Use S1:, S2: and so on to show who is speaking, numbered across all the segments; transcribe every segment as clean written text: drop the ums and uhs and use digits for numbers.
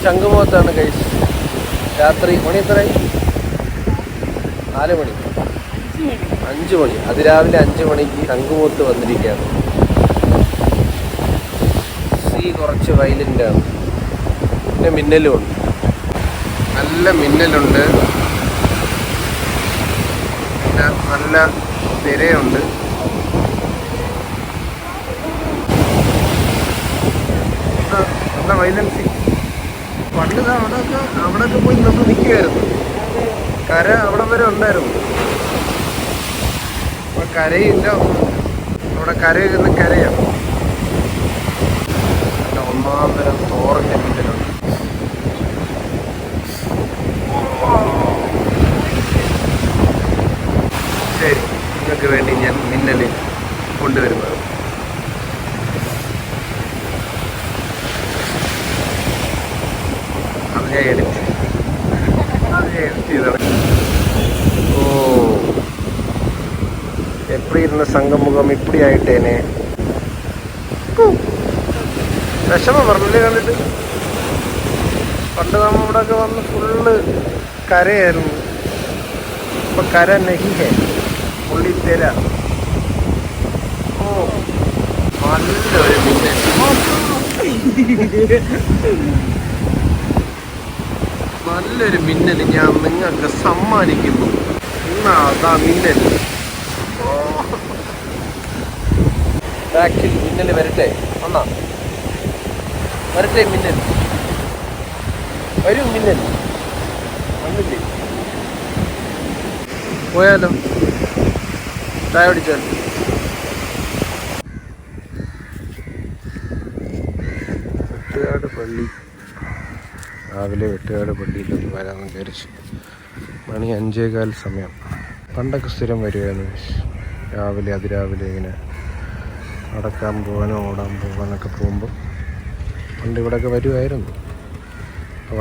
S1: ശംഖുമുഖത്താണ് guys. രാത്രി മണി എത്രയായി? 4 മണി, 5 മണി. അതിരാവിലെ 5 മണിക്ക് ശംഖുമുഖത്ത് വന്നിരിക്കുകയാണ്. സീ കുറച്ച് വയലൻ്റാണ്. പിന്നെ മിന്നലുമുണ്ട്, നല്ല മിന്നലുണ്ട്, പിന്നെ നല്ല തിരയുണ്ട്. നല്ല വയലൻസി. പണ്ട് അവിടെയൊക്കെ പോയി നമ്മൾ നിൽക്കുമായിരുന്നു. കര അവിടെ വരെ ഉണ്ടായിരുന്നു. അപ്പോൾ കരയില്ല, അവിടെ കരയിരുന്ന് കരയാണ്. നല്ല ഒന്നാം തരം തോറഞ്ഞ മിന്നലുണ്ട്. ശരി, നിങ്ങൾക്ക് വേണ്ടി ഞാൻ മിന്നൽ കൊണ്ടുവരുന്നത്. അത് ഞാൻ എഡിറ്റ് ചെയ്തത്. ഓ, എപ്പടി ഇരുന്ന സംഘമുഖം ഇപ്പടി ആയിട്ടേനെ. വിഷമം പറഞ്ഞില്ലേ കണ്ടിട്ട്? പണ്ട് നമ്മൾ ഇവിടെയൊക്കെ വന്ന് ഫുള്ള് കരയായിരുന്നു. ഇപ്പൊ കര നെഹിഹേ, പുള്ളി തെര. ഓ, നല്ലൊരു മിന്നൽ, നല്ലൊരു മിന്നൽ ഞാൻ നിങ്ങൾക്ക് സമ്മാനിക്കുന്നു. അതാ മിന്നൽ. ബാക്കിൽ മിന്നൽ വരട്ടെ, വന്നാ വരട്ടെ മിന്നൽ. വരും മിന്നൽ, വന്നില്ലേ? പോയാലോ? ചായ പിടിച്ചാൽ വെട്ടുകാട് പള്ളി. രാവിലെ വെട്ടുകാട് പള്ളിയിലൊന്ന് വരാമെന്ന് വിചാരിച്ചു. മണി 5:15 സമയം. പണ്ടൊക്കെ സ്ഥിരം വരുമായിരുന്നു രാവിലെ. അതിരാവിലെ ഇങ്ങനെ നടക്കാൻ പോകാനോ ഓടാൻ പോകാനൊക്കെ പോകുമ്പോൾ പണ്ട് ഇവിടെയൊക്കെ വരുമായിരുന്നു.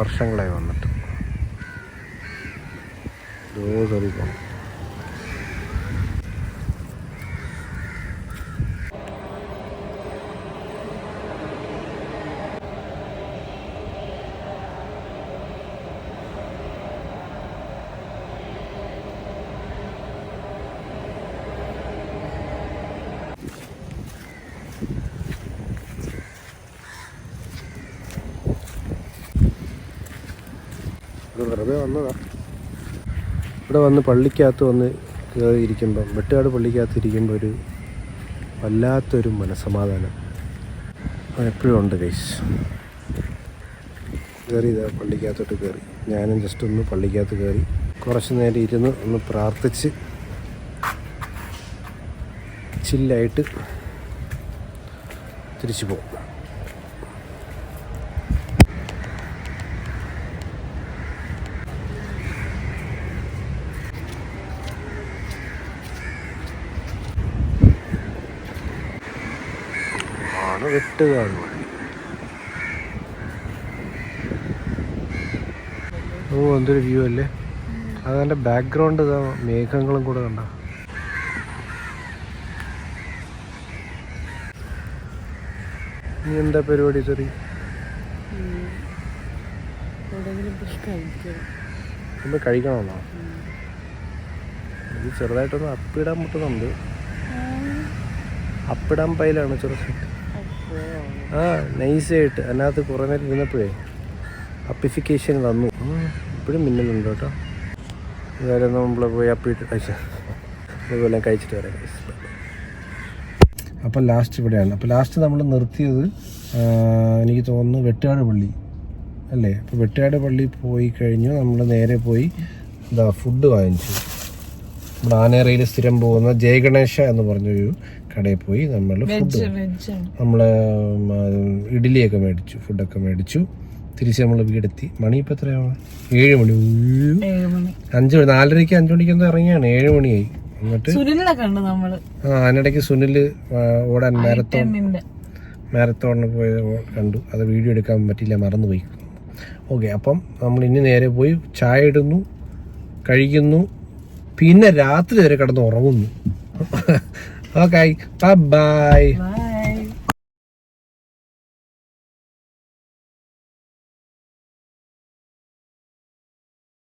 S1: വർഷങ്ങളായി വന്നിട്ട്. ദോഷം വെറുതെ വന്നതാ. ഇവിടെ വന്ന് പള്ളിക്കകത്ത് വന്ന് കയറിയിരിക്കുമ്പം, വെട്ടുകാട് പള്ളിക്കകത്ത് ഇരിക്കുമ്പോൾ ഒരു വല്ലാത്തൊരു മനസ്സമാധാനം എപ്പോഴും ഉണ്ട് ഗൈസ്. കയറി ഇതാ പള്ളിക്കകത്തോട്ട് കയറി. ഞാനും ജസ്റ്റ് ഒന്ന് പള്ളിക്കകത്ത് കയറി കുറച്ച് നേരം ഇരുന്ന് ഒന്ന് പ്രാർത്ഥിച്ച് ചില്ലായിട്ട് തിരിച്ചു പോകും. വെട്ടുകാട് പള്ളി. ഓ, എന്തൊരു വ്യൂ അല്ലേ! അതിൻ്റെ ബാക്ക്ഗ്രൗണ്ട് ഇതാ മേഘങ്ങളും കൂടെ കണ്ട. ഇനി എന്താ പരിപാടി? ചെറിയ ഒന്ന് കഴിക്കണമെന്നോ? ഇത് ചെറുതായിട്ടൊന്ന് അപ്പിടാൻ മുട്ടുന്നുണ്ട്. അപ്പിടാൻ പൈലാണ് ചെറുതായിട്ട്. നൈസായിട്ട് അതിനകത്ത് കുറേ നേരം ഇരുന്നപ്പോഴേ അപ്പിഫിക്കേഷൻ വന്നു. ഇപ്പോഴും മിന്നലുണ്ട് കേട്ടോ. ഇതായാലും നമ്മൾ പോയി അപ്പിട്ട് അതുപോലെ കഴിച്ചിട്ട് വരാം. അപ്പം ലാസ്റ്റ് ഇവിടെയാണ്. അപ്പോൾ ലാസ്റ്റ് നമ്മൾ നിർത്തിയത് എനിക്ക് തോന്നുന്നു വെട്ടുകാട് പള്ളി അല്ലേ. അപ്പോൾ വെട്ടുകാട് പള്ളി പോയി കഴിഞ്ഞു. നമ്മൾ നേരെ പോയി എന്താ ഫുഡ് വാങ്ങിച്ചു. നമ്മുടെ ആനേറയിൽ സ്ഥിരം പോകുന്ന ജയഗണേശ എന്ന് പറഞ്ഞൊരു കടയിൽ പോയി നമ്മൾ ഇഡ്ഡലിയൊക്കെ മേടിച്ചു, ഫുഡൊക്കെ മേടിച്ചു. തിരിച്ച് നമ്മൾ വീടെത്തി. മണി ഇപ്പം എത്രയാണ്? 7 മണി. 5 മണി, 4:30 5 മണിക്ക് എന്തോ ഇറങ്ങിയാണ്. 7 മണിയായി. എന്നിട്ട് അതിനിടയ്ക്ക് സുനിൽ ഓടാൻ മാരത്തോണിന് പോയി കണ്ടു. അത് വീഡിയോ എടുക്കാൻ പറ്റില്ല, മറന്നുപോയി. ഓക്കെ, അപ്പം നമ്മൾ ഇനി നേരെ പോയി ചായ ഇടുന്നു, കഴിക്കുന്നു, പിന്നെ രാത്രി വരെ കിടന്ന് ഉറങ്ങുന്നു. Okay, by.